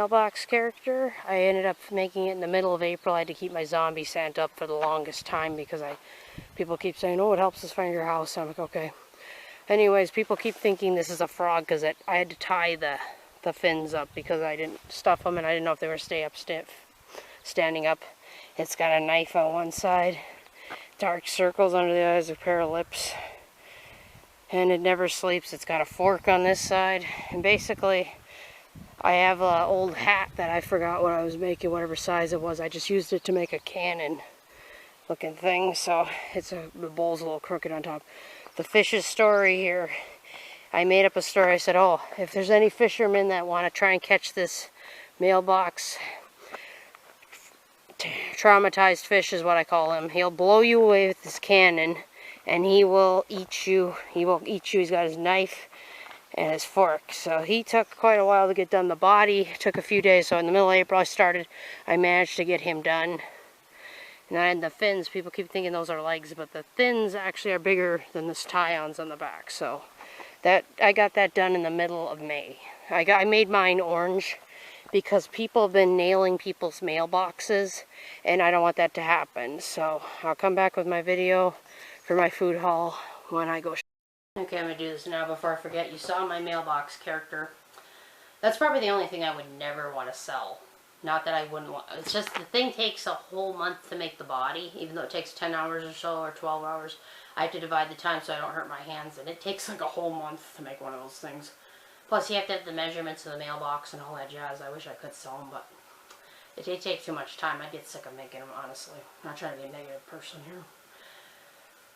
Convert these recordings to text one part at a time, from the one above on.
mailbox character. I ended up making it in the middle of April. I had to keep my zombie Santa up for the longest time because people keep saying, oh, it helps us find your house. I'm like, okay. Anyways, people keep thinking this is a frog because I had to tie the fins up because I didn't stuff them and I didn't know if they were standing up. It's got a knife on one side, dark circles under the eyes, a pair of lips, and it never sleeps. It's got a fork on this side, and basically I have an old hat that I forgot what I was making, whatever size it was. I just used it to make a cannon looking thing, so the bowl's a little crooked on top. The fish's story here, I made up a story. I said, oh, if there's any fishermen that want to try and catch this mailbox traumatized fish is what I call him. He'll blow you away with this cannon and he will eat you. He will eat you. He's got his knife and his fork. So he took quite a while to get done. The body took a few days. So in the middle of April I managed to get him done. And then the fins, people keep thinking those are legs, but the fins actually are bigger than the tie-ons on the back. So I got that done in the middle of May. I made mine orange because people have been nailing people's mailboxes and I don't want that to happen. So I'll come back with my video for my food haul when I go. Okay, I'm going to do this now before I forget. You saw my mailbox character. That's probably the only thing I would never want to sell. Not that I wouldn't want, it's just the thing takes a whole month to make the body, even though it takes 10 hours or so, or 12 hours. I have to divide the time so I don't hurt my hands, and it takes like a whole month to make one of those things. Plus you have to have the measurements of the mailbox and all that jazz. I wish I could sell them, but it takes too much time. I get sick of making them, honestly. I'm not trying to be a negative person here.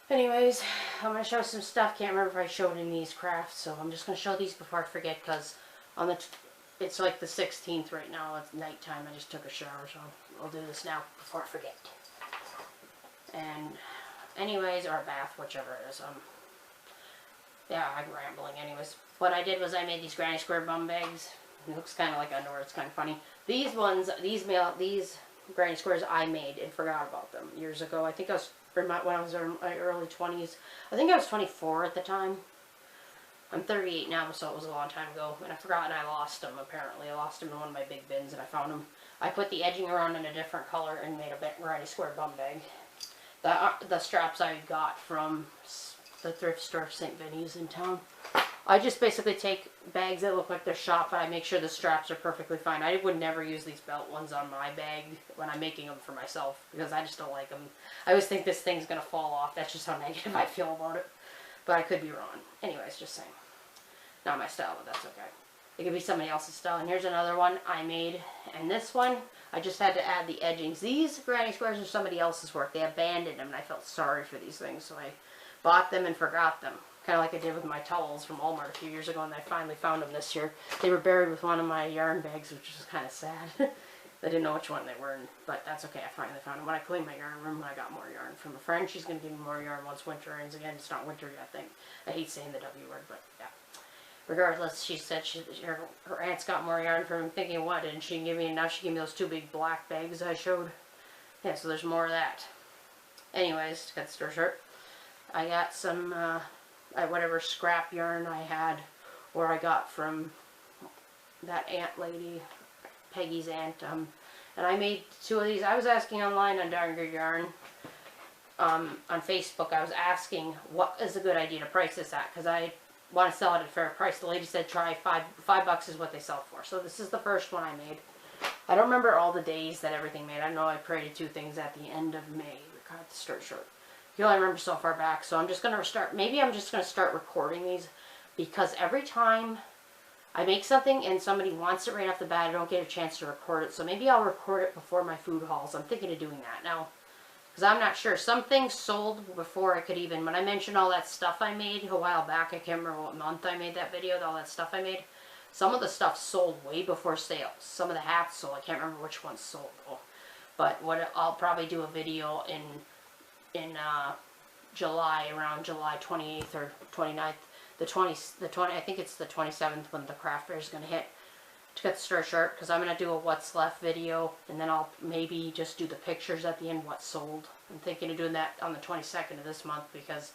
Anyways, I'm going to show some stuff. Can't remember if I showed any of these crafts, so I'm just going to show these before I forget, because on the it's like the 16th right now. It's nighttime. I just took a shower, so I'll do this now before I forget. And anyways, or a bath, whichever it is. Yeah, I'm rambling. Anyways, what I did was I made these granny square bum bags. It looks kind of like underwear. It's kind of funny. These ones, these granny squares, I made and forgot about them years ago. I think I was when I was in my early 20s. I think I was 24 at the time. I'm 38 now, so it was a long time ago, and I forgot and I lost them, apparently. I lost them in one of my big bins, and I found them. I put the edging around in a different color and made a granny square bum bag. The straps I got from the thrift store St. Vinny's in town. I just basically take bags that look like they're shop, and I make sure the straps are perfectly fine. I would never use these belt ones on my bag when I'm making them for myself, because I just don't like them. I always think this thing's going to fall off. That's just how negative I feel about it. But I could be wrong. Anyways, just saying. Not my style, but that's okay. It could be somebody else's style. And here's another one I made. And this one, I just had to add the edgings. These granny squares are somebody else's work. They abandoned them, and I felt sorry for these things. So I bought them and forgot them. Kind of like I did with my towels from Walmart a few years ago, and I finally found them this year. They were buried with one of my yarn bags, which was kind of sad. I didn't know which one they were, but that's okay. I finally found them. When I cleaned my yarn room, I got more yarn from a friend. She's going to give me more yarn once winter ends again. It's not winter yet, I think. I hate saying the W word, but yeah. Regardless, she said her aunt's got more yarn from him. Thinking what, and she give me, and now she gave me those two big black bags I showed. Yeah, so there's more of that. Anyways, got the store shirt. I got some whatever scrap yarn I had, or I got from that aunt lady, Peggy's aunt. And I made two of these. I was asking online on Darn Good Yarn, on Facebook. I was asking what is a good idea to price this at, because I want to sell it at a fair price. The lady said try $5 is what they sell for. So this is the first one I made. I don't remember all the days that everything made. I know I created two things at the end of May. We got the skirt short. You only remember so far back. So I'm just going to start. Maybe I'm just going to start recording these, because every time I make something and somebody wants it right off the bat, I don't get a chance to record it. So maybe I'll record it before my food hauls. I'm thinking of doing that now, because I'm not sure. Some things sold before I could even, when I mentioned all that stuff I made a while back, I can't remember what month I made that video, all that stuff I made. Some of the stuff sold way before sales. Some of the hats sold. I can't remember which ones sold though. But what I'll probably do a video in July, around July 28th or 29th. I think it's the 27th when the craft fair is going to hit, to get the store shirt, because I'm going to do a what's left video, and then I'll maybe just do the pictures at the end, what sold. I'm thinking of doing that on the 22nd of this month, because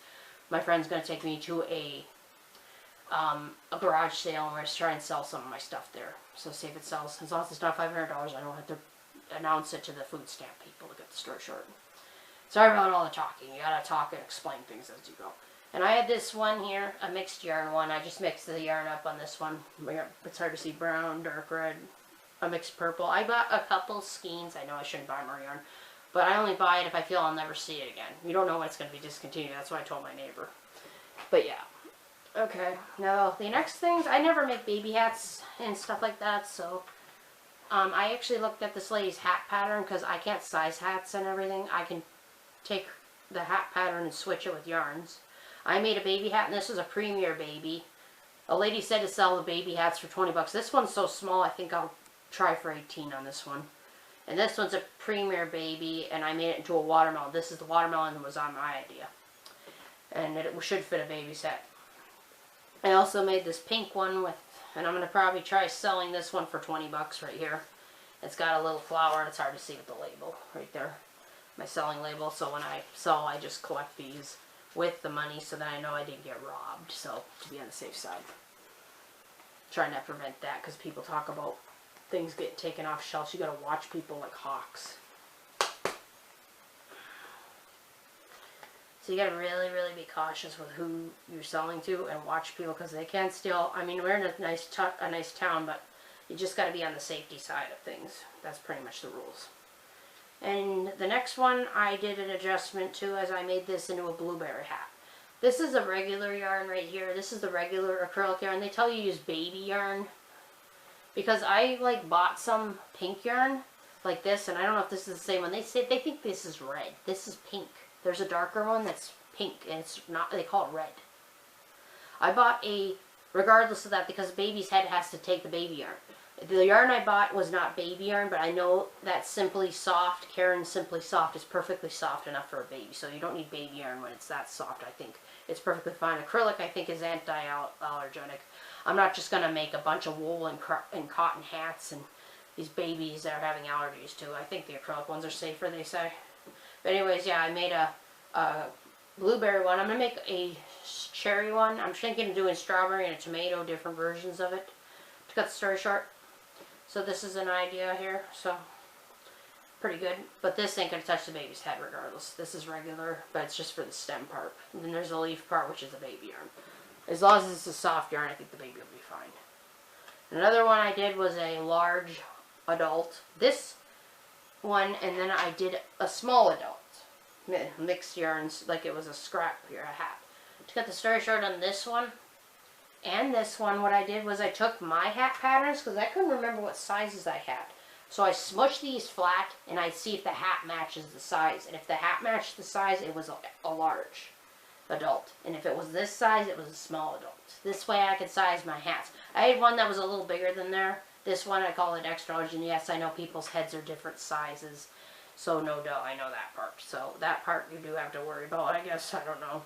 my friend's going to take me to a a garage sale, and we're just trying to sell some of my stuff there. So see if it sells. As long as it's not $500, I don't have to announce it to the food stamp people to get the story short. Sorry about all the talking. You gotta talk and explain things as you go. And I had this one here, a mixed yarn one. I just mixed the yarn up on this one. It's hard to see, brown, dark red, a mixed purple. I bought a couple skeins. I know I shouldn't buy more yarn, but I only buy it if I feel I'll never see it again. You don't know when it's going to be discontinued. That's what I told my neighbor. But yeah. Okay, now the next things, I never make baby hats and stuff like that, so I actually looked at this lady's hat pattern because I can't size hats and everything. I can take the hat pattern and switch it with yarns. I made a baby hat, and this is a Premier Baby. A lady said to sell the baby hats for 20 bucks. This one's so small, I think I'll try for 18 on this one. And this one's a Premier Baby, and I made it into a watermelon. This is the watermelon that was on my idea. And it should fit a baby set. I also made this pink one with, and I'm going to probably try selling this one for 20 bucks right here. It's got a little flower, and it's hard to see with the label right there. My selling label. So when I sell, I just collect these with the money so that I know I didn't get robbed. So to be on the safe side. Trying to prevent that because people talk about things get taken off shelves. You got to watch people like hawks. So you got to really, really be cautious with who you're selling to and watch people because they can steal. I mean, we're in a nice town, but you just got to be on the safety side of things. That's pretty much the rules. And the next one I did an adjustment to as I made this into a blueberry hat. This is a regular yarn right here. This is the regular acrylic yarn. They tell you to use baby yarn because I bought some pink yarn like this, and I don't know if this is the same one. They think this is red. This is pink. There's a darker one that's pink, and it's not. They call it red. I bought a regardless of that because baby's head has to take the baby yarn. The yarn I bought was not baby yarn, but I know that Simply Soft, Karen's Simply Soft, is perfectly soft enough for a baby. So you don't need baby yarn when it's that soft, I think. It's perfectly fine. Acrylic, I think, is anti-allergenic. I'm not just going to make a bunch of wool and cotton hats and these babies that are having allergies too. I think the acrylic ones are safer, they say. But anyways, yeah, I made a blueberry one. I'm going to make a cherry one. I'm thinking of doing strawberry and a tomato, different versions of it. To cut the story short. So this is an idea here, so pretty good. But this ain't going to touch the baby's head regardless. This is regular, but it's just for the stem part. And then there's the leaf part, which is the baby yarn. As long as it's a soft yarn, I think the baby will be fine. Another one I did was a large adult. This one, and then I did a small adult. Mixed yarns, like it was a scrap here, a hat. To cut the story short on this one, and this one, what I did was I took my hat patterns, because I couldn't remember what sizes I had. So I smushed these flat, and I'd see if the hat matches the size. And if the hat matched the size, it was a large adult. And if it was this size, it was a small adult. This way I could size my hats. I had one that was a little bigger than there. This one I call it extra large, and yes, I know people's heads are different sizes. So no doubt, I know that part. So that part you do have to worry about, I guess, I don't know.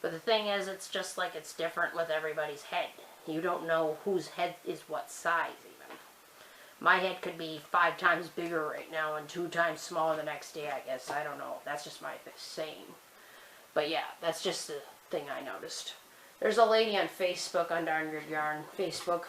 But the thing is, it's just like it's different with everybody's head. You don't know whose head is what size even. My head could be 5 times bigger right now and 2 times smaller the next day, I guess. I don't know. That's just my saying. But yeah, that's just the thing I noticed. There's a lady on Facebook, on Darn Good Yarn, Facebook.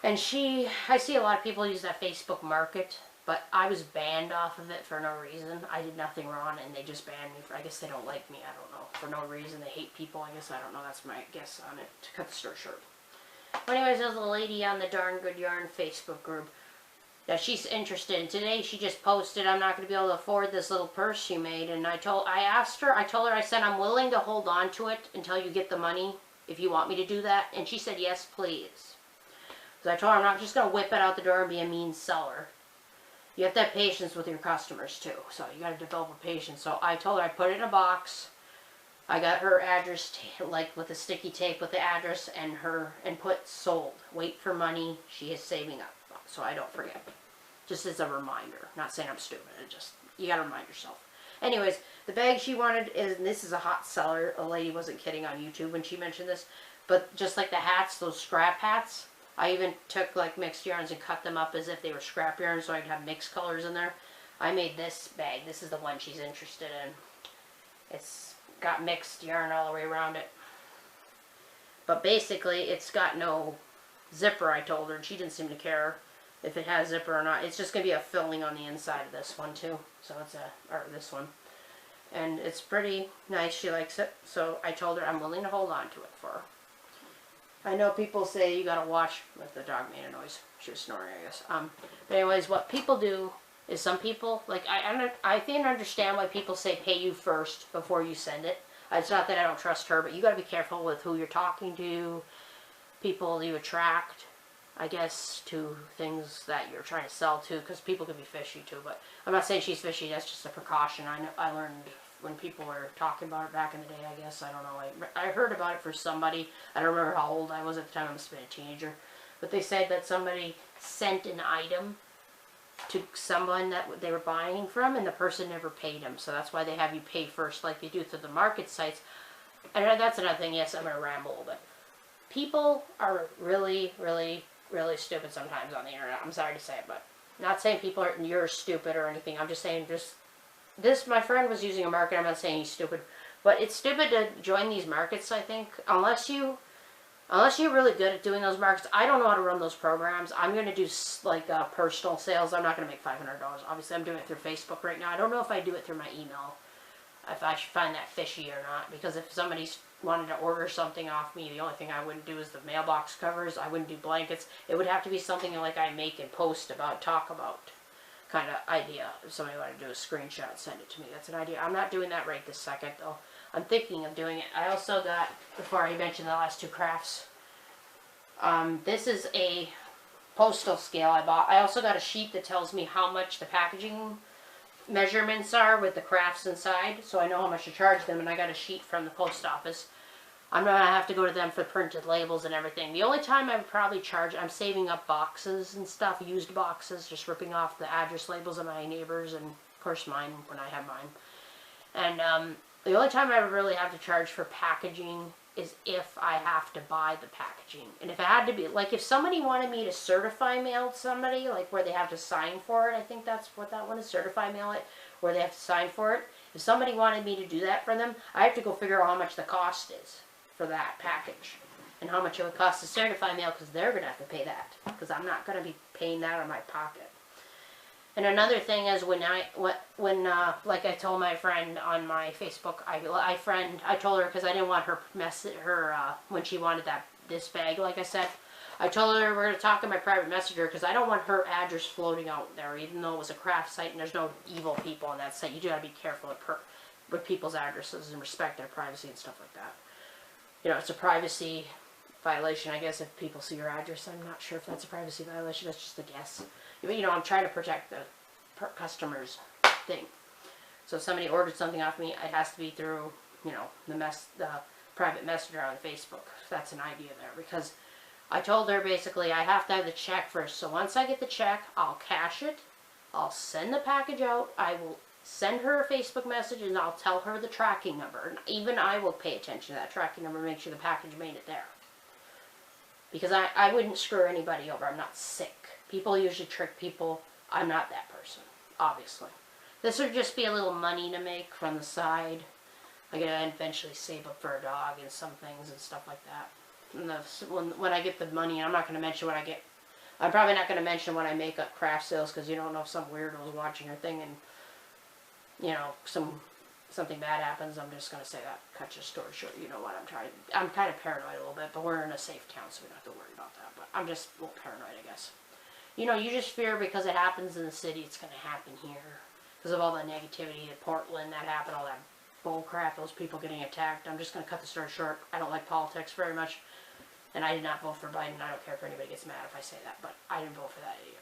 And I see a lot of people use that Facebook Market. But I was banned off of it for no reason. I did nothing wrong, and they just banned me. I guess they don't like me. I don't know. For no reason. They hate people. I guess I don't know. That's my guess on it. To cut the story short. But anyways, there's a lady on the Darn Good Yarn Facebook group that she's interested in. Today, she just posted, I'm not going to be able to afford this little purse she made. And I told her, I said, I'm willing to hold on to it until you get the money, if you want me to do that. And she said, yes, please. So I told her, I'm not just going to whip it out the door and be a mean seller. You have to have patience with your customers too. So you got to develop a patience. So I told her I put it in a box. I got her address, with a sticky tape with the address and put sold. Wait for money. She is saving up. So I don't forget. Just as a reminder. Not saying I'm stupid. You got to remind yourself. Anyways, the bag she wanted and this is a hot seller. A lady wasn't kidding on YouTube when she mentioned this. But just like the hats, those scrap hats, I even took mixed yarns and cut them up as if they were scrap yarns so I could have mixed colors in there. I made this bag. This is the one she's interested in. It's got mixed yarn all the way around it. But basically, it's got no zipper, I told her, and she didn't seem to care if it has zipper or not. It's just going to be a filling on the inside of this one, too. So it's or this one. And it's pretty nice. She likes it. So I told her I'm willing to hold on to it for her. I know people say you gotta watch, like the dog made a noise. She was snoring, I guess. But anyways, what people do is some people, like, I think I understand why people say pay you first before you send it. It's not that I don't trust her, but you gotta be careful with who you're talking to, people you attract, I guess, to things that you're trying to sell to, because people can be fishy too. But I'm not saying she's fishy, that's just a precaution. I learned when people were talking about it back in the day, I guess. I don't know. I heard about it for somebody. I don't remember how old I was at the time. I must have been a teenager. But they said that somebody sent an item to someone that they were buying from, and the person never paid them. So that's why they have you pay first, like you do through the market sites. And that's another thing. Yes, I'm going to ramble a little bit. People are really, really, really stupid sometimes on the internet. I'm sorry to say it, but not saying you're stupid or anything. I'm just saying this, my friend was using a market. I'm not saying he's stupid, but it's stupid to join these markets, I think, unless you're really good at doing those markets. I don't know how to run those programs. I'm going to do, like, personal sales. I'm not going to make $500. Obviously, I'm doing it through Facebook right now. I don't know if I do it through my email, if I should find that fishy or not, because if somebody's wanted to order something off me, the only thing I wouldn't do is the mailbox covers. I wouldn't do blankets. It would have to be something like I make and post about, talk about kind of idea. If somebody wanted to do a screenshot and send it to me, that's an idea. I'm not doing that right this second, though. I'm thinking of doing it. I also got, before I mentioned the last two crafts, this is a postal scale I bought. I also got a sheet that tells me how much the packaging measurements are with the crafts inside, so I know how much to charge them, and I got a sheet from the post office. I'm going to have to go to them for printed labels and everything. The only time I would probably charge, I'm saving up boxes and stuff, used boxes, just ripping off the address labels of my neighbors and, of course, mine when I have mine. And the only time I would really have to charge for packaging is if I have to buy the packaging. And if it had to be, like if somebody wanted me to certify mail somebody, like where they have to sign for it, I think that's what that one is, certify mail it, where they have to sign for it. If somebody wanted me to do that for them, I have to go figure out how much the cost is for that package and how much it would cost to certify mail, because they're going to have to pay that, because I'm not going to be paying that out of my pocket. And another thing is when like I told my friend on my Facebook, I told her, because I didn't want her when she wanted this bag, like I said, I told her we're going to talk in my private messenger, because I don't want her address floating out there, even though it was a craft site and there's no evil people on that site. You do got to be careful with people's addresses and respect their privacy and stuff like that. You know, it's a privacy violation, I guess, if people see your address. I'm not sure if that's a privacy violation. That's just a guess. You know, I'm trying to protect the customer's thing. So if somebody ordered something off me, it has to be through, you know, the private messenger on Facebook. That's an idea there, because I told her basically I have to have the check first. So once I get the check, I'll cash it. I'll send the package out. I will send her a Facebook message, and I'll tell her the tracking number. And even I will pay attention to that tracking number to make sure the package made it there. Because I wouldn't screw anybody over. I'm not sick. People usually trick people. I'm not that person, obviously. This would just be a little money to make from the side. I'm going to eventually save up for a dog and some things and stuff like that. And when I get the money, I'm not going to mention what I get. I'm probably not going to mention when I make up craft sales, because you don't know if some weirdo is watching your thing and, you know, something bad happens. I'm just going to say that. Cut your story short. You know what I'm trying. I'm kind of paranoid a little bit, but we're in a safe town, so we don't have to worry about that. But I'm just a little paranoid, I guess. You know, you just fear because it happens in the city, it's going to happen here. Because of all the negativity in Portland that happened, all that bull crap, those people getting attacked. I'm just going to cut the story short. I don't like politics very much. And I did not vote for Biden. I don't care if anybody gets mad if I say that, but I didn't vote for that idiot.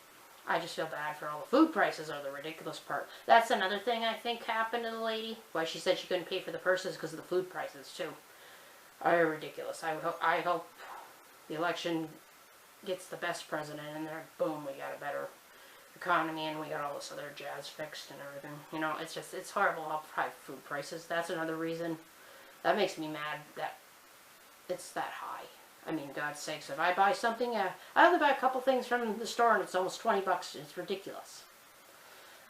I just feel bad for all the food prices are the ridiculous part. That's another thing I think happened to the lady. Why she said she couldn't pay for the purses, because of the food prices too. Are ridiculous. I hope the election gets the best president in there. Boom, we got a better economy and we got all this other jazz fixed and everything. You know, it's horrible how high food prices. That's another reason. That makes me mad that it's that high. I mean, God's sakes, if I buy something, I only buy a couple things from the store and it's almost $20. It's ridiculous.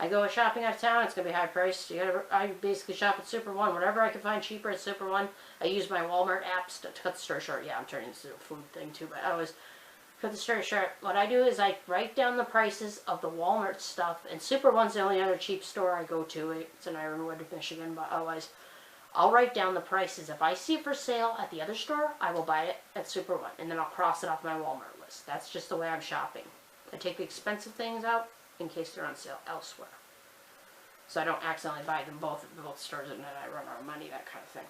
I go shopping out of town, it's going to be high priced. I basically shop at Super One. Whatever I can find cheaper at Super One. I use my Walmart apps to cut the story short. Yeah, I'm turning this into a food thing too, but I always cut the story short. What I do is I write down the prices of the Walmart stuff, and Super One's the only other cheap store I go to. It's in Ironwood, Michigan, but otherwise, I'll write down the prices. If I see it for sale at the other store, I will buy it at Super One, and then I'll cross it off my Walmart list. That's just the way I'm shopping. I take the expensive things out in case they're on sale elsewhere. So I don't accidentally buy them both at both stores and then I run out of money, that kind of thing.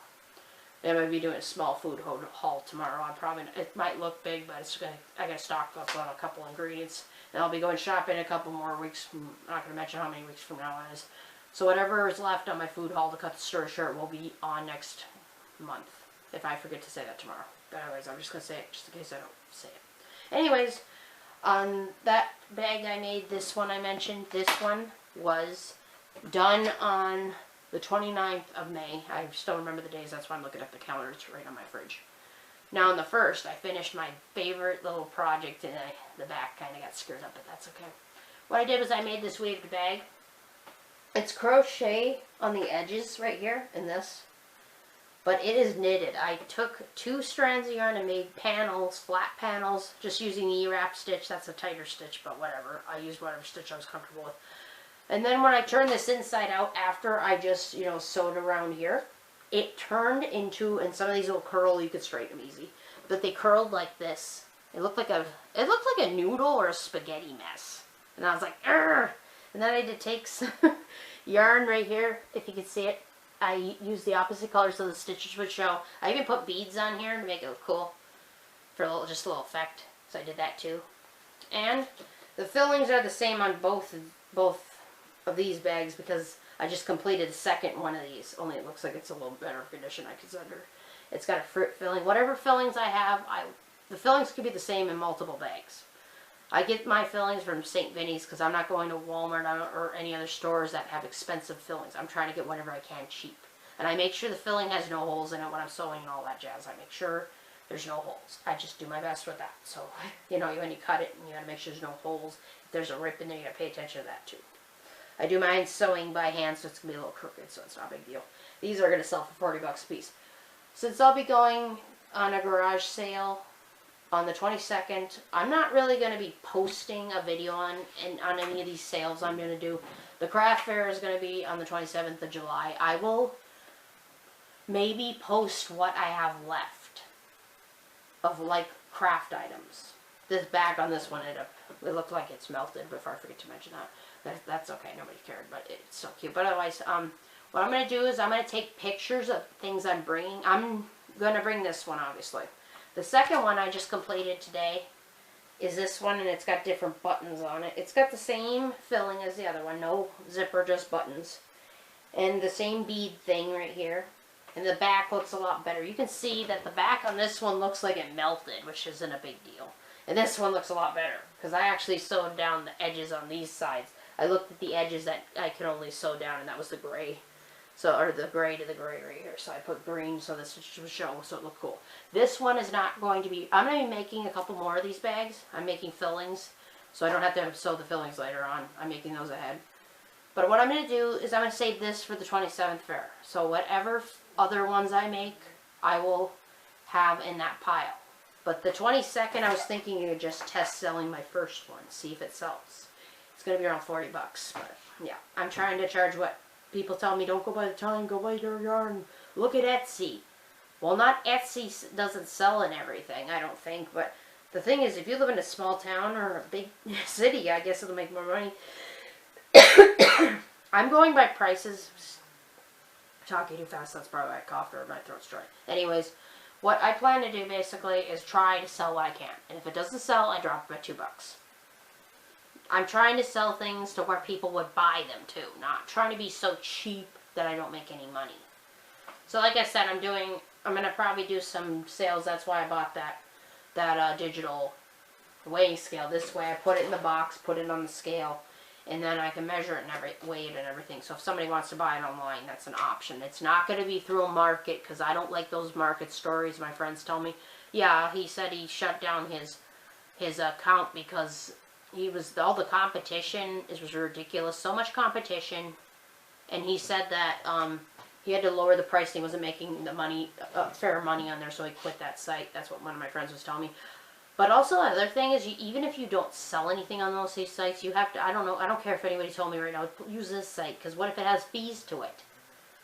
I might be doing a small food haul tomorrow. It might look big, but I got to stock up on a couple ingredients. And I'll be going shopping a couple more weeks. I'm not going to mention how many weeks from now on is. So whatever is left on my food haul to cut the story short will be on next month. If I forget to say that tomorrow. But anyways, I'm just going to say it just in case I don't say it. Anyways, on that bag I made, this one I mentioned, this one was done on the 29th of May. I still remember the days, that's why I'm looking at the calendar. It's right on my fridge. Now on the 1st, I finished my favorite little project and the back kind of got screwed up, but that's okay. What I did was I made this weaved bag. It's crochet on the edges right here in this, but it is knitted. I took 2 strands of yarn and made panels, flat panels, just using the E-wrap stitch. That's a tighter stitch, but whatever. I used whatever stitch I was comfortable with. And then when I turned this inside out after I just, sewed around here, it turned into, and some of these will curl, you could straighten them easy, but they curled like this. It looked like a noodle or a spaghetti mess. And I was like, "Argh!" And then I did take some yarn right here, if you can see it. I used the opposite color so the stitches would show. I even put beads on here to make it look cool, for just a little effect. So I did that too. And the fillings are the same on both of these bags because I just completed the second one of these. Only it looks like it's a little better condition, I consider. It's got a fruit filling. Whatever fillings I have, the fillings could be the same in multiple bags. I get my fillings from St. Vinny's because I'm not going to Walmart or any other stores that have expensive fillings. I'm trying to get whatever I can cheap. And I make sure the filling has no holes in it when I'm sewing and all that jazz. I make sure there's no holes. I just do my best with that. So, when you cut it, you got to make sure there's no holes. If there's a rip in there, you got to pay attention to that too. I do mine sewing by hand, so it's going to be a little crooked, so it's not a big deal. These are going to sell for 40 bucks a piece. Since I'll be going on a garage sale on the 22nd, I'm not really going to be posting a video on any of these sales I'm going to do. The craft fair is going to be on the 27th of July. I will maybe post what I have left of craft items. This bag on this one, it looked like it's melted before I forget to mention that. That's okay, nobody cared, but it's so cute. But otherwise, what I'm going to do is I'm going to take pictures of things I'm bringing. I'm going to bring this one, obviously. The second one I just completed today is this one, and it's got different buttons on it. It's got the same filling as the other one, no zipper, just buttons. And the same bead thing right here. And the back looks a lot better. You can see that the back on this one looks like it melted, which isn't a big deal. And this one looks a lot better, because I actually sewed down the edges on these sides. I looked at the edges that I could only sew down, and that was the gray. Or the gray to the gray right here. So I put green so this would show, so it looked cool. This one is not going to be, I'm going to be making a couple more of these bags. I'm making fillings, so I don't have to sew the fillings later on. I'm making those ahead. But what I'm going to do is I'm going to save this for the 27th fair. So whatever other ones I make, I will have in that pile. But the 22nd, I was thinking of just test selling my first one, see if it sells. It's going to be around 40 bucks, but yeah. I'm trying to charge what people tell me, don't go by the time, go by their yarn. Look at Etsy. Well, not Etsy doesn't sell and everything, I don't think, but the thing is, if you live in a small town or a big city, I guess it'll make more money. I'm going by prices. Talking too fast, that's probably why I coughed or my throat's dry. Anyways, what I plan to do basically is try to sell what I can. And if it doesn't sell, I drop it by $2. I'm trying to sell things to where people would buy them too. Not trying to be so cheap that I don't make any money. So like I said, I'm going to probably do some sales. That's why I bought that digital weighing scale. This way I put it in the box, put it on the scale, and then I can measure it and weigh it and everything. So if somebody wants to buy it online, that's an option. It's not going to be through a market, because I don't like those market stories. My friends tell me, yeah, he said he shut down his account because all the competition was ridiculous. So much competition. And he said that he had to lower the price. He wasn't making the money, fair money on there, so he quit that site. That's what one of my friends was telling me. But also, the other thing is, even if you don't sell anything on those sites, you have to, I don't know, I don't care if anybody told me right now, use this site, because what if it has fees to it?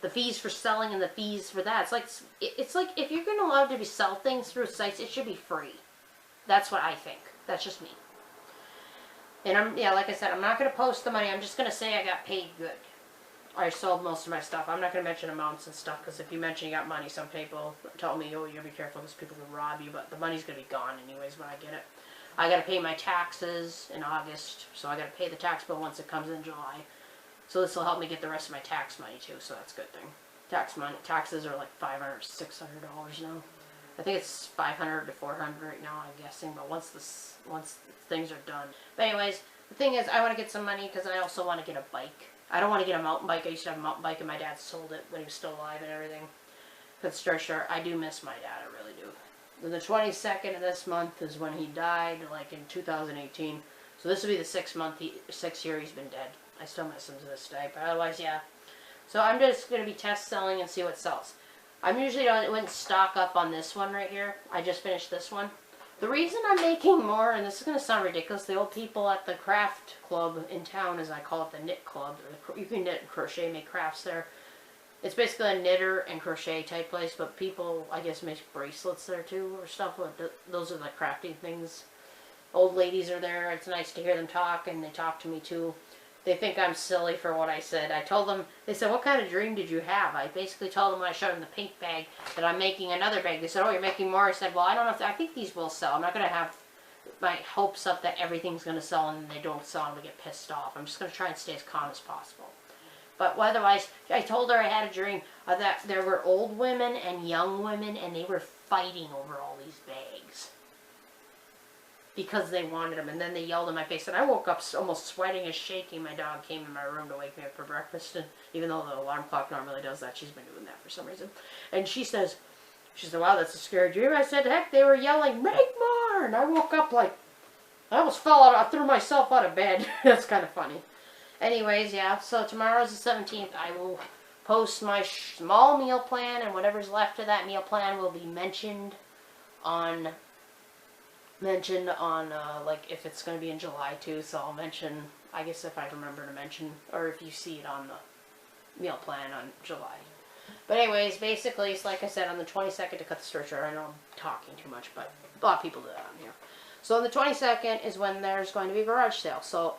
The fees for selling and the fees for that. It's like if you're going to allow to sell things through sites, it should be free. That's what I think. That's just me. And like I said, I'm not going to post the money. I'm just going to say I got paid good. I sold most of my stuff. I'm not going to mention amounts and stuff, because if you mention you got money, some people tell me, oh, you got to be careful because people can rob you, but the money's going to be gone anyways when I get it. I got to pay my taxes in August, so I got to pay the tax bill once it comes in July. So this will help me get the rest of my tax money too, so that's a good thing. Taxes are like $500, $600 now. I think it's 500 to 400 right now, I'm guessing, but once things are done. But anyways, the thing is, I want to get some money because I also want to get a bike. I don't want to get a mountain bike. I used to have a mountain bike, and my dad sold it when he was still alive and everything. But sure, I do miss my dad. I really do. The 22nd of this month is when he died, like in 2018. So this will be the 6th year he's been dead. I still miss him to this day, but otherwise, yeah. So I'm just going to be test selling and see what sells. I'm usually wouldn't stock up on this one right here. I just finished this one. The reason I'm making more, and this is going to sound ridiculous, the old people at the craft club in town, as I call it, the knit club. You can knit and crochet, make crafts there. It's basically a knitter and crochet type place, but people, I guess, make bracelets there too or stuff. Those are the crafting things. Old ladies are there. It's nice to hear them talk, and they talk to me too. They think I'm silly for what I said. I told them, they said, what kind of dream did you have? I basically told them when I showed them the pink bag that I'm making another bag. They said, oh, you're making more? I said, well, I don't know if, I think these will sell. I'm not going to have my hopes up that everything's going to sell and they don't sell and we get pissed off. I'm just going to try and stay as calm as possible. But otherwise, I told her I had a dream that there were old women and young women and they were fighting over all these bags. Because they wanted them, and then they yelled in my face, and I woke up almost sweating and shaking. My dog came in my room to wake me up for breakfast, and even though the alarm clock normally does that, she's been doing that for some reason. And she said, wow, that's a scary dream. I said, heck, they were yelling, make more! And I woke up like, I almost fell out, I threw myself out of bed. That's kind of funny. Anyways, yeah, so tomorrow's the 17th. I will post my small meal plan, and whatever's left of that meal plan will be mentioned on like if it's going to be in July too, so I'll mention, I guess if I remember to mention, or if you see it on the meal plan on July. But anyways, basically, it's like I said, on the 22nd to cut the story short. I know I'm talking too much, but a lot of people do that on here. So on the 22nd is when there's going to be a garage sale. So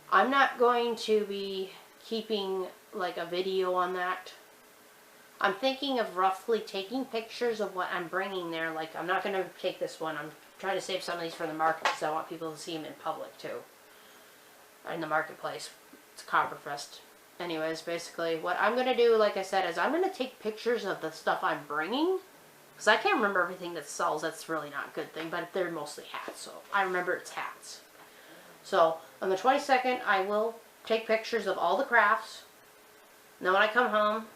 I'm not going to be keeping like a video on that. I'm thinking of roughly taking pictures of what I'm bringing there. Like, I'm not going to take this one. I'm trying to save some of these for the market because I want people to see them in public too. In the marketplace. It's Copperfest. Anyways, basically, what I'm going to do, like I said, is I'm going to take pictures of the stuff I'm bringing. Because I can't remember everything that sells. That's really not a good thing. But they're mostly hats. So I remember it's hats. So on the 22nd, I will take pictures of all the crafts. And then when I come home,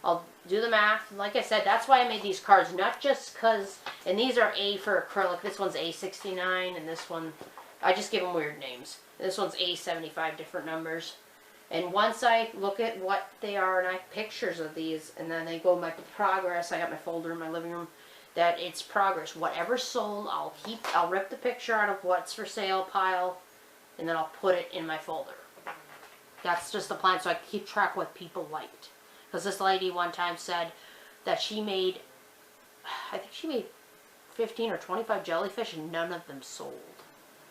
I'll do the math. Like I said, that's why I made these cards. Not just because, and these are A for acrylic. This one's A69, and this one, I just give them weird names. This one's A75, different numbers. And once I look at what they are, and I have pictures of these, and then they go my progress. I got my folder in my living room. That it's progress. Whatever's sold, I'll rip the picture out of what's for sale pile, and then I'll put it in my folder. That's just the plan, so I can keep track of what people liked. Because this lady one time said that she made, I think she made 15 or 25 jellyfish and none of them sold.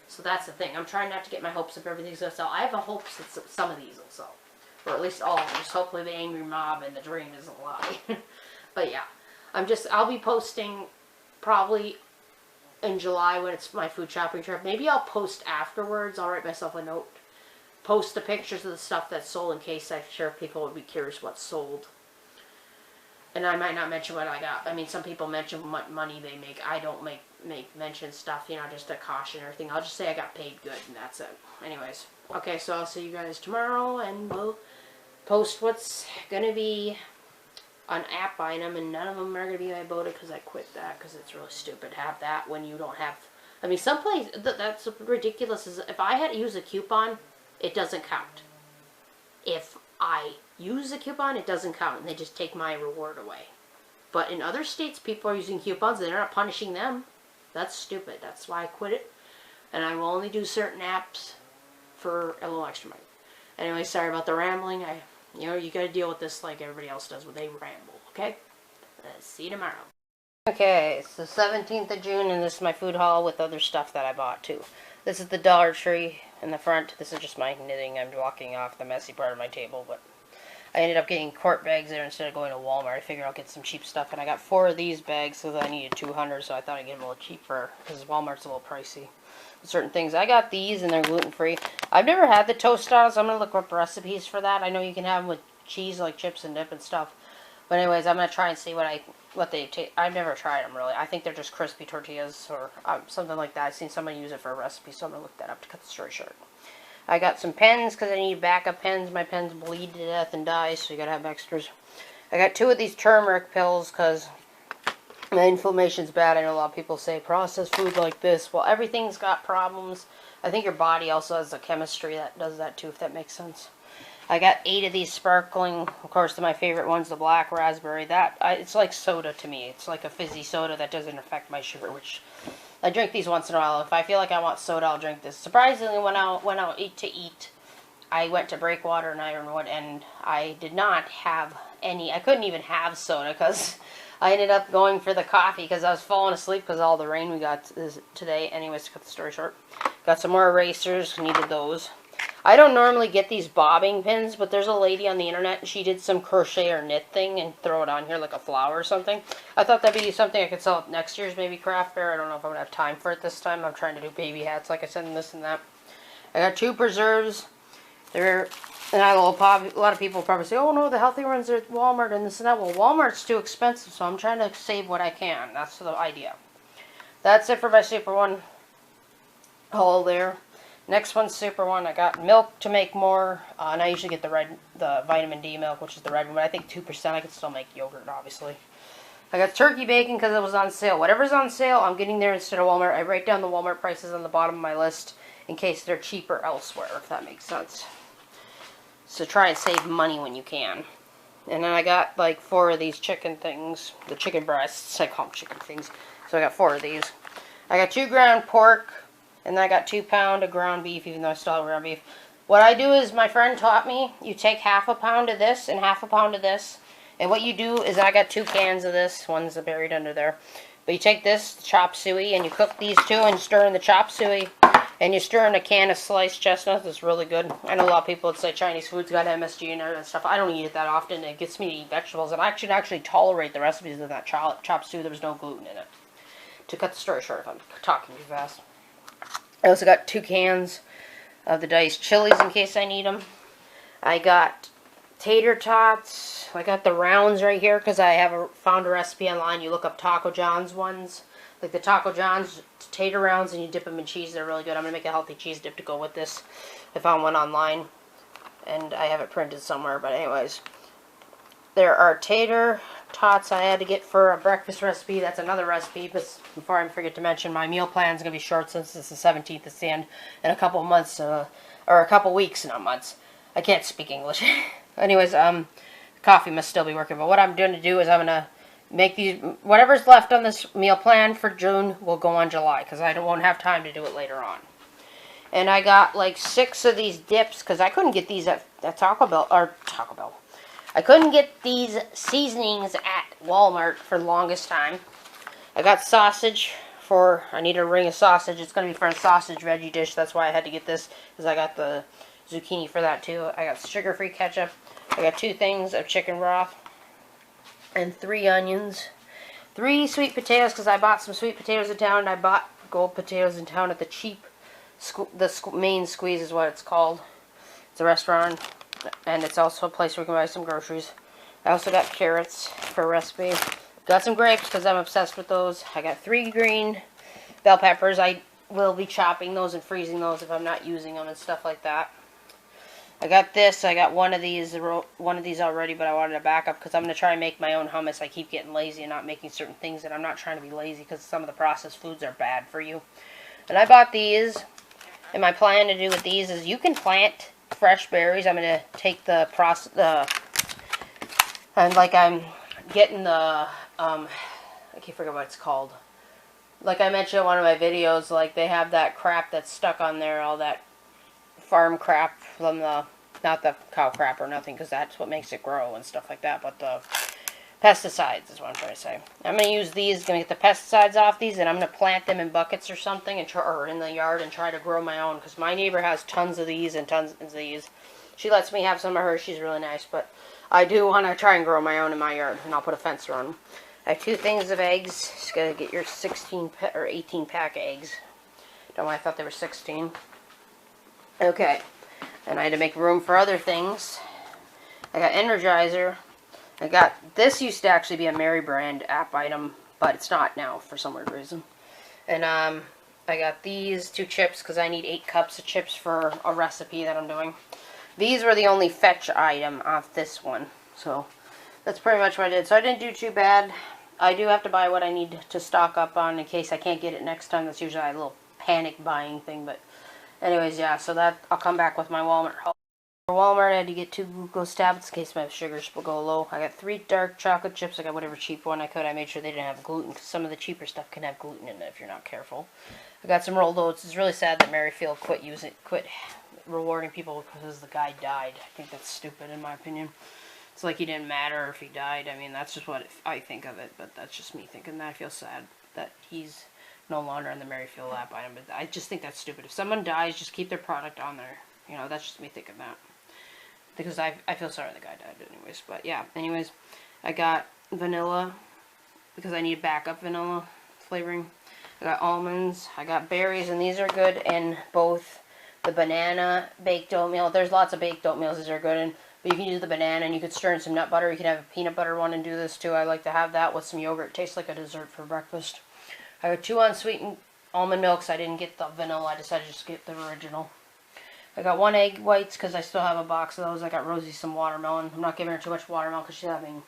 So that's the thing. I'm trying not to get my hopes up everything's going to sell. I have a hopes that some of these will sell. Or at least all of them. Just hopefully the angry mob and the dream isn't a lie. But yeah. I'll be posting probably in July when it's my food shopping trip. Maybe I'll post afterwards. I'll write myself a note. Post the pictures of the stuff that's sold in case I'm sure people would be curious what's sold. And I might not mention what I got. I mean, some people mention what money they make. I don't mention stuff, you know, just a caution or everything. I'll just say I got paid good and that's it. Anyways. Okay, so I'll see you guys tomorrow and we'll post what's going to be an app item, and none of them are going to be Ibotta because I quit that because it's really stupid to have that when you don't have I mean, some place that's ridiculous. Is if I had to use a coupon, it doesn't count. If I use a coupon, it doesn't count, and they just take my reward away. But in other states, people are using coupons, and they're not punishing them. That's stupid. That's why I quit it. And I will only do certain apps for a little extra money. Anyway, sorry about the rambling. You got to deal with this like everybody else does when they ramble, okay? See you tomorrow. Okay, it's the 17th of June, and this is my food haul with other stuff that I bought, too. This is the Dollar Tree in the front. This is just my knitting. I'm walking off the messy part of my table, but I ended up getting quart bags there instead of going to Walmart. I figured I'll get some cheap stuff, and I got 4 of these bags, so I needed 200, so I thought I'd get them a little cheaper, because Walmart's a little pricey. Certain things. I got these, and they're gluten-free. I've never had the tostadas. I'm going to look up recipes for that. I know you can have them with cheese, like chips and dip and stuff. But anyways, I'm going to try and see what they take. I've never tried them, really. I think they're just crispy tortillas or something like that. I've seen somebody use it for a recipe, so I'm going to look that up to cut the story short. I got some pens, because I need backup pens. My pens bleed to death and die, so you got to have extras. I got 2 of these turmeric pills, because my inflammation's bad. I know a lot of people say processed food like this. Well, everything's got problems. I think your body also has a chemistry that does that too, if that makes sense. I got 8 of these sparkling. Of course, my favorite one's the black raspberry. It's like soda to me. It's like a fizzy soda that doesn't affect my sugar, which I drink these once in a while. If I feel like I want soda, I'll drink this. Surprisingly, when I went out to eat, I went to Breakwater in Ironwood, and I did not have any. I couldn't even have soda because I ended up going for the coffee because I was falling asleep because all the rain we got today. Anyways, to cut the story short, got some more erasers. Needed those. I don't normally get these bobbing pins, but there's a lady on the internet, and she did some crochet or knit thing and throw it on here like a flower or something. I thought that'd be something I could sell at next year's maybe craft fair. I don't know if I'm going to have time for it this time. I'm trying to do baby hats like I said, and this and that. I got 2 preserves. And a lot of people probably say, oh no, the healthy ones are at Walmart and this and that. Well, Walmart's too expensive, so I'm trying to save what I can. That's the idea. That's it for my Super One haul there. Next one's Super One. I got milk to make more, and I usually get the vitamin D milk, which is the red one, but I think 2%. I can still make yogurt, obviously. I got turkey bacon because it was on sale. Whatever's on sale, I'm getting there instead of Walmart. I write down the Walmart prices on the bottom of my list in case they're cheaper elsewhere, if that makes sense. So try and save money when you can. And then I got like 4 of these chicken things, the chicken breasts. I call them chicken things. So I got 4 of these. I got 2 ground pork. And then I got 2 pounds of ground beef, even though I still have ground beef. What I do is, my friend taught me, you take half a pound of this and half a pound of this. And what you do is, I got 2 cans of this. One's buried under there. But you take this chop suey and you cook these 2 and stir in the chop suey. And you stir in a can of sliced chestnuts. It's really good. I know a lot of people would say Chinese food's got MSG in it and stuff. I don't eat it that often. It gets me to eat vegetables. And I actually tolerate the recipes of that chop suey. There was no gluten in it. To cut the story short, if I'm talking too fast. I also got 2 cans of the diced chilies in case I need them. I got tater tots. I got the rounds right here because I found a recipe online. You look up Taco John's ones. Like the Taco John's tater rounds, and you dip them in cheese. They're really good. I'm going to make a healthy cheese dip to go with this. I found one online, and I have it printed somewhere. But anyways, there are tater tots I had to get for a breakfast recipe. That's another recipe. But before I forget to mention, my meal plan is going to be short since it's the 17th. It's the end in a couple months, or a couple weeks, not months. I can't speak English. Anyways, coffee must still be working. But what I'm going to do is I'm going to make these, whatever's left on this meal plan for June will go on July, because I won't have time to do it later on. And I got like 6 of these dips, because I couldn't get these at Taco Bell. I couldn't get these seasonings at Walmart for the longest time. I got sausage I need a ring of sausage. It's going to be for a sausage veggie dish. That's why I had to get this, because I got the zucchini for that too. I got sugar-free ketchup. I got 2 things of chicken broth. And 3 onions. 3 sweet potatoes, because I bought some sweet potatoes in town, and I bought gold potatoes in town at the cheap, main squeeze is what it's called. It's a restaurant, and it's also a place where you can buy some groceries. I also got carrots for a recipe. Got some grapes, because I'm obsessed with those. I got 3 green bell peppers. I will be chopping those and freezing those if I'm not using them and stuff like that. I got this. I got one of these already, but I wanted a backup because I'm going to try and make my own hummus. I keep getting lazy and not making certain things, and I'm not trying to be lazy because some of the processed foods are bad for you. And I bought these. And my plan to do with these is you can plant fresh berries. I'm going to take the and like I'm getting the, I can't forget what it's called. Like I mentioned in one of my videos, like they have that crap that's stuck on there, all that farm crap from the, not the cow crap or nothing, because that's what makes it grow and stuff like that, but the pesticides is what I'm trying to say. I'm going to use these, going to get the pesticides off these, and I'm going to plant them in buckets or something, and or in the yard, and try to grow my own, because my neighbor has tons of these and tons of these. She lets me have some of hers. She's really nice, but I do want to try and grow my own in my yard, and I'll put a fence around them. I have 2 things of eggs. Just got to get your 16 or 18 pack of eggs. Don't know why I thought they were 16. Okay, and I had to make room for other things. I got Energizer. I got, this used to actually be a Mary brand app item, but it's not now for some weird reason. And I got these 2 chips because I need 8 cups of chips for a recipe that I'm doing. These were the only fetch item off this one, so that's pretty much what I did. So I didn't do too bad. I do have to buy what I need to stock up on in case I can't get it next time. That's usually a little panic buying thing, but anyways, yeah, so that I'll come back with my Walmart haul. For Walmart, I had to get 2 glucose tablets in case my sugars will go low. I got 3 dark chocolate chips. I got whatever cheap one I could. I made sure they didn't have gluten, because some of the cheaper stuff can have gluten in it if you're not careful. I got some rolled oats. It's really sad that Merryfield quit rewarding people because the guy died. I think that's stupid in my opinion. It's like he didn't matter if he died. I mean, that's just what I think of it, but that's just me thinking that. I feel sad that he's no longer on the Merryfield app item, but I just think that's stupid. If someone dies, just keep their product on there. You know, that's just me thinking that. Because I feel sorry the guy died anyways. But yeah, anyways, I got vanilla because I need backup vanilla flavoring. I got almonds. I got berries, and these are good in both the banana baked oatmeal. There's lots of baked oatmeals these are good in. But you can use the banana, and you could stir in some nut butter. You can have a peanut butter one and do this too. I like to have that with some yogurt. It tastes like a dessert for breakfast. I got 2 unsweetened almond milks. I didn't get the vanilla. I decided to just get the original. I got 1 egg whites because I still have a box of those. I got Rosie some watermelon. I'm not giving her too much watermelon because she's having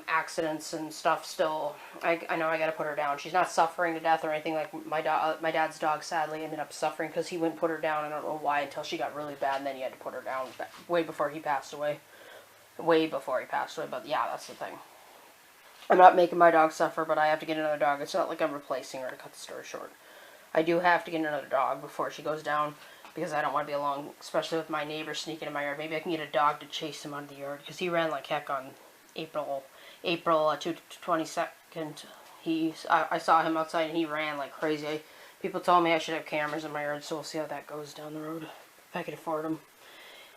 accidents and stuff still. I know I got to put her down. She's not suffering to death or anything like my dad's dog sadly ended up suffering because he wouldn't put her down. I don't know why until she got really bad and then he had to put her down way before he passed away. Way before he passed away, but yeah, that's the thing. I'm not making my dog suffer, but I have to get another dog. It's not like I'm replacing her, to cut the story short. I do have to get another dog before she goes down because I don't want to be alone, especially with my neighbor sneaking in my yard. Maybe I can get a dog to chase him out of the yard because he ran like heck on April 22nd. I saw him outside and he ran like crazy. People told me I should have cameras in my yard, so we'll see how that goes down the road if I can afford them.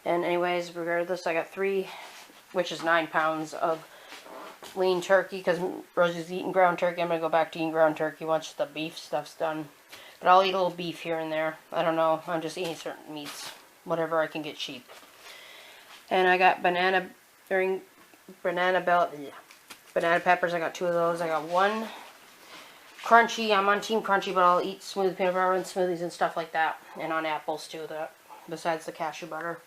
And anyways, regardless, I got 3, which is 9 pounds of lean turkey because Rosie's eating ground turkey. I'm gonna go back to eating ground turkey once the beef stuff's done. But I'll eat a little beef here and there. I don't know. I'm just eating certain meats, whatever I can get cheap. And I got banana peppers. I got 2 of those. I got 1 crunchy. I'm on team crunchy, but I'll eat smooth peanut butter and smoothies and stuff like that. And on apples too, that besides the cashew butter.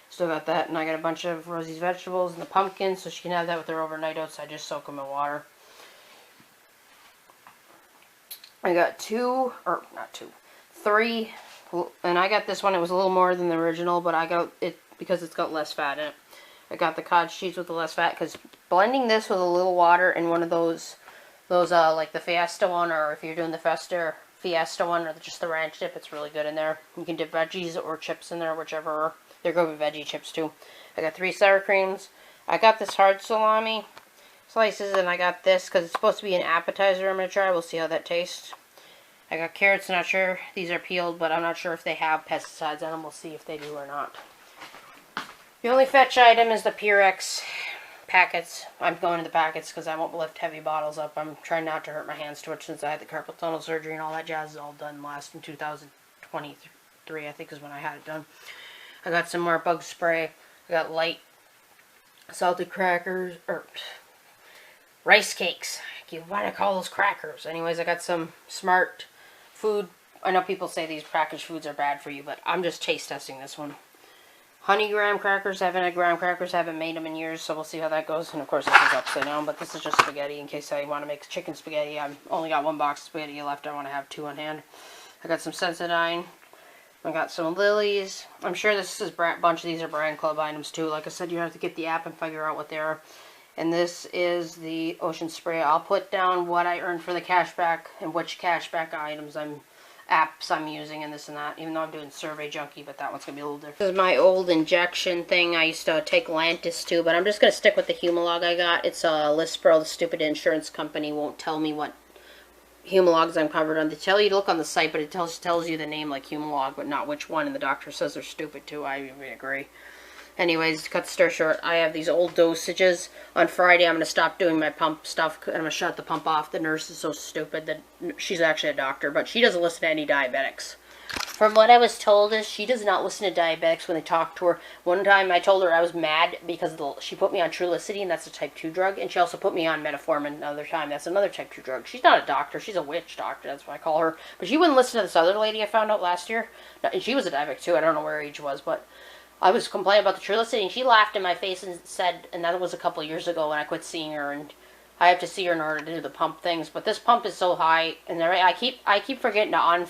Still got that. And I got a bunch of Rosie's vegetables and the pumpkins, so she can have that with her overnight oats. I just soak them in water. I got 3, and I got this one. It was a little more than the original, but I got it because it's got less fat in it. I got the cottage cheese with the less fat because blending this with a little water in one of those like the Fiesta one, or if you're doing the Fiesta one, or just the ranch dip, it's really good in there. You can dip veggies or chips in there, whichever. They're good with veggie chips too. I got 3 sour creams. I got this hard salami slices, and I got this because it's supposed to be an appetizer I'm going to try. We'll see how that tastes. I got carrots. Not sure. These are peeled, but I'm not sure if they have pesticides on them. We'll see if they do or not. The only fetch item is the Purex packets. I'm going to the packets because I won't lift heavy bottles up. I'm trying not to hurt my hands too much since I had the carpal tunnel surgery and all that jazz is all done last in 2023, I think is when I had it done. I got some more bug spray. I got light salted crackers, or rice cakes. You want to call those crackers. Anyways, I got some Smart Food. I know people say these packaged foods are bad for you, but I'm just taste testing this one. Honey graham crackers. I haven't had graham crackers. I haven't made them in years, so we'll see how that goes. And of course, this is upside down, but this is just spaghetti in case I want to make chicken spaghetti. I've only got 1 box of spaghetti left. I want to have 2 on hand. I got some Sensodyne. I got some lilies. I'm sure this is a bunch of these are brand club items too. Like I said, you have to get the app and figure out what they are. And this is the Ocean Spray. I'll put down what I earned for the cashback and which cashback apps I'm using and this and that. Even though I'm doing Survey Junkie, but that one's going to be a little different. This is my old injection thing. I used to take Lantus too, but I'm just going to stick with the Humalog I got. It's a Lispro. The stupid insurance company won't tell me what Humalogs I'm covered on. They tell you to look on the site, but it tells you the name like Humalog, but not which one, and the doctor says they're stupid too. I agree. Anyways, to cut the story short, I have these old dosages. On Friday, I'm going to stop doing my pump stuff, and I'm going to shut the pump off. The nurse is so stupid that she's actually a doctor, but she doesn't listen to any diabetics. From what I was told is she does not listen to diabetics when they talk to her. One time I told her I was mad because she put me on Trulicity, and that's a type 2 drug, and she also put me on metformin another time. That's another type 2 drug. She's not a doctor. She's a witch doctor. That's what I call her. But she wouldn't listen to this other lady I found out last year. And she was a diabetic too. I don't know where her age was, but I was complaining about the Trulicity, and she laughed in my face and said, and that was a couple of years ago when I quit seeing her, and I have to see her in order to do the pump things. But this pump is so high, and I keep forgetting to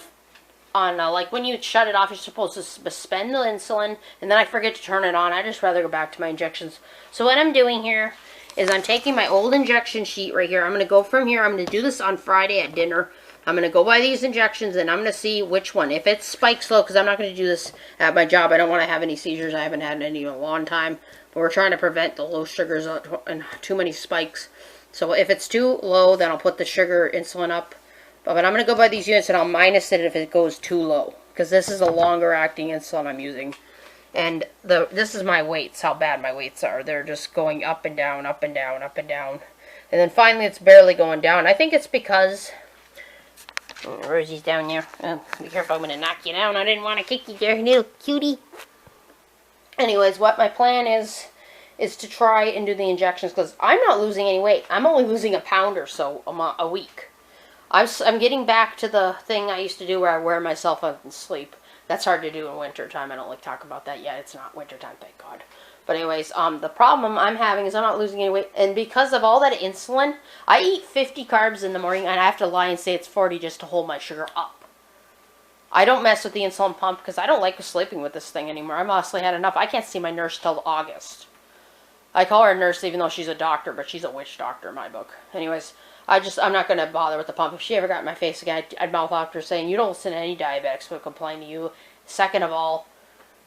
like when you shut it off, you're supposed to suspend the insulin, and then I forget to turn it on. I just rather go back to my injections. So what I'm doing here is I'm taking my old injection sheet right here. I'm going to go from here. I'm going to do this on Friday at dinner. I'm going to go buy these injections, and I'm going to see which one. If it spikes low, because I'm not going to do this at my job. I don't want to have any seizures. I haven't had any in a long time. But we're trying to prevent the low sugars and too many spikes. So if it's too low, then I'll put the sugar insulin up. But I'm going to go by these units, and I'll minus it if it goes too low. Because this is a longer acting insulin I'm using. And this is my weights, how bad my weights are. They're just going up and down, up and down, up and down. And then finally it's barely going down. I think it's because Rosie's down there. Oh, be careful, I'm going to knock you down. I didn't want to kick you there, little cutie. Anyways, what my plan is to try and do the injections. Because I'm not losing any weight. I'm only losing a pound or so a week. I'm getting back to the thing I used to do where I wear myself out and sleep. That's hard to do in winter time. I don't like to talk about that yet. It's not winter time, thank God. But anyways, the problem I'm having is I'm not losing any weight. And because of all that insulin, I eat 50 carbs in the morning, and I have to lie and say it's 40 just to hold my sugar up. I don't mess with the insulin pump because I don't like sleeping with this thing anymore. I've honestly had enough. I can't see my nurse till August. I call her a nurse even though she's a doctor, but she's a witch doctor in my book. Anyways, I'm not going to bother with the pump. If she ever got in my face again, I'd mouth off to her saying, you don't listen to any diabetics who complain to you. Second of all,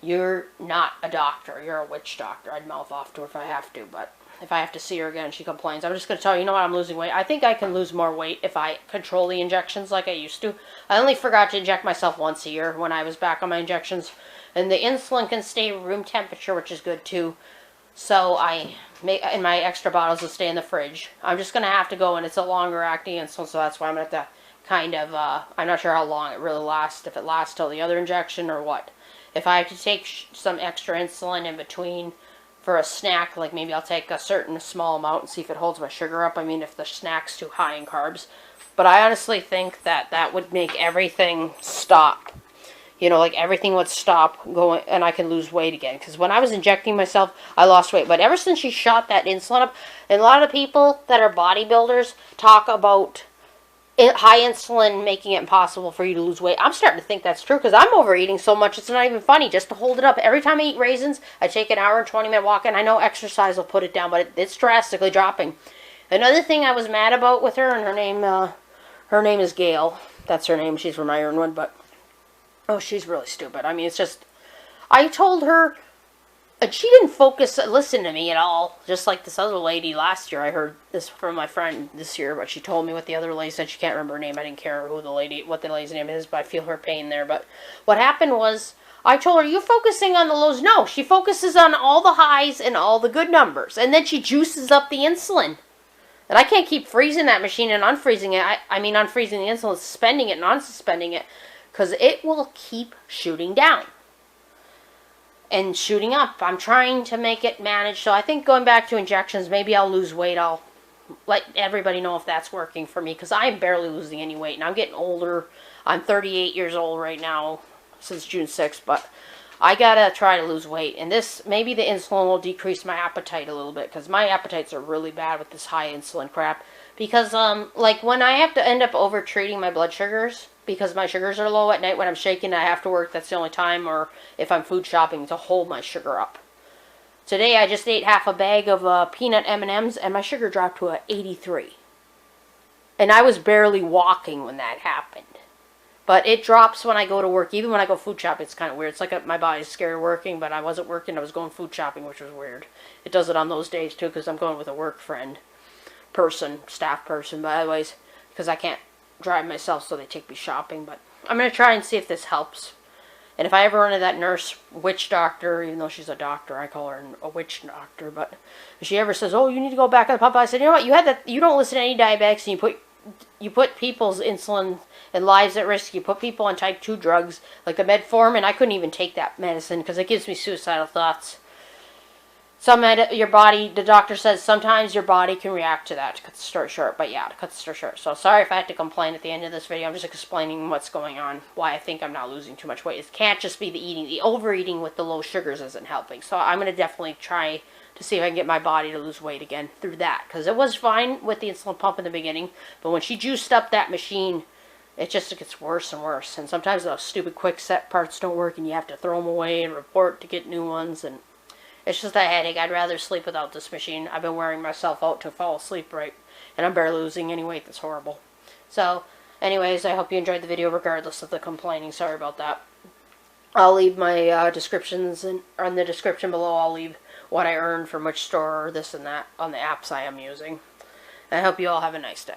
you're not a doctor. You're a witch doctor. I'd mouth off to her if I have to, but if I have to see her again and she complains, I'm just going to tell her, you know what, I'm losing weight. I think I can lose more weight if I control the injections like I used to. I only forgot to inject myself once a year when I was back on my injections, and the insulin can stay room temperature, which is good too. So and my extra bottles will stay in the fridge. I'm just going to have to go, and it's a longer acting insulin, so that's why I'm going to have to kind of, I'm not sure how long it really lasts, if it lasts till the other injection or what. If I have to take some extra insulin in between for a snack, like maybe I'll take a certain small amount and see if it holds my sugar up. I mean, if the snack's too high in carbs. But I honestly think that would make everything stop. You know, like everything would stop going, and I can lose weight again. Because when I was injecting myself, I lost weight. But ever since she shot that insulin up, and a lot of people that are bodybuilders talk about high insulin making it impossible for you to lose weight. I'm starting to think that's true because I'm overeating so much it's not even funny just to hold it up. Every time I eat raisins, I take an hour and 20-minute walk, and I know exercise will put it down, but it's drastically dropping. Another thing I was mad about with her, and her name is Gail. That's her name. She's from Ironwood, but oh, she's really stupid. I mean, it's just, I told her, and she didn't listen to me at all. Just like this other lady last year. I heard this from my friend this year, but she told me what the other lady said. She can't remember her name. I didn't care what the lady's name is, but I feel her pain there. But what happened was, I told her, you're focusing on the lows. No, she focuses on all the highs and all the good numbers. And then she juices up the insulin. And I can't keep freezing that machine and unfreezing it. I mean, unfreezing the insulin, suspending it and unsuspending it. Because it will keep shooting down. And shooting up. I'm trying to make it manage. So I think going back to injections, maybe I'll lose weight. I'll let everybody know if that's working for me. Because I'm barely losing any weight. And I'm getting older. I'm 38 years old right now. Since June 6th. But I gotta try to lose weight. And this, maybe the insulin will decrease my appetite a little bit. Because my appetites are really bad with this high insulin crap. Because, like, when I have to end up over-treating my blood sugars, because my sugars are low at night when I'm shaking and I have to work. That's the only time, or if I'm food shopping, to hold my sugar up. Today I just ate half a bag of peanut M&Ms and my sugar dropped to a 83. And I was barely walking when that happened. But it drops when I go to work. Even when I go food shopping, it's kind of weird. It's like my body's scared of working, but I wasn't working. I was going food shopping, which was weird. It does it on those days, too, because I'm going with a work friend, staff person. But anyways, because I can't drive myself, so they take me shopping. But I'm going to try and see if this helps. And if I ever run into that nurse, witch doctor, even though she's a doctor, I call her a witch doctor. But if she ever says, oh, you need to go back on the pump, I said, you know what, you don't listen to any diabetics, and you put people's insulin and lives at risk. You put people on type 2 drugs, like the metformin. I couldn't even take that medicine because it gives me suicidal thoughts. Your body, the doctor says sometimes your body can react to that, to cut the story short. But yeah, to cut the story short. So sorry if I had to complain at the end of this video. I'm just explaining what's going on, why I think I'm not losing too much weight. It can't just be the eating. The overeating with the low sugars isn't helping. So I'm going to definitely try to see if I can get my body to lose weight again through that. Because it was fine with the insulin pump in the beginning. But when she juiced up that machine, it just gets worse and worse. And sometimes those stupid quick set parts don't work and you have to throw them away and report to get new ones. And it's just a headache. I'd rather sleep without this machine. I've been wearing myself out to fall asleep, right? And I'm barely losing any weight. That's horrible. So, anyways, I hope you enjoyed the video regardless of the complaining. Sorry about that. I'll leave my descriptions, and in the description below I'll leave what I earned from which store or this and that on the apps I am using. I hope you all have a nice day.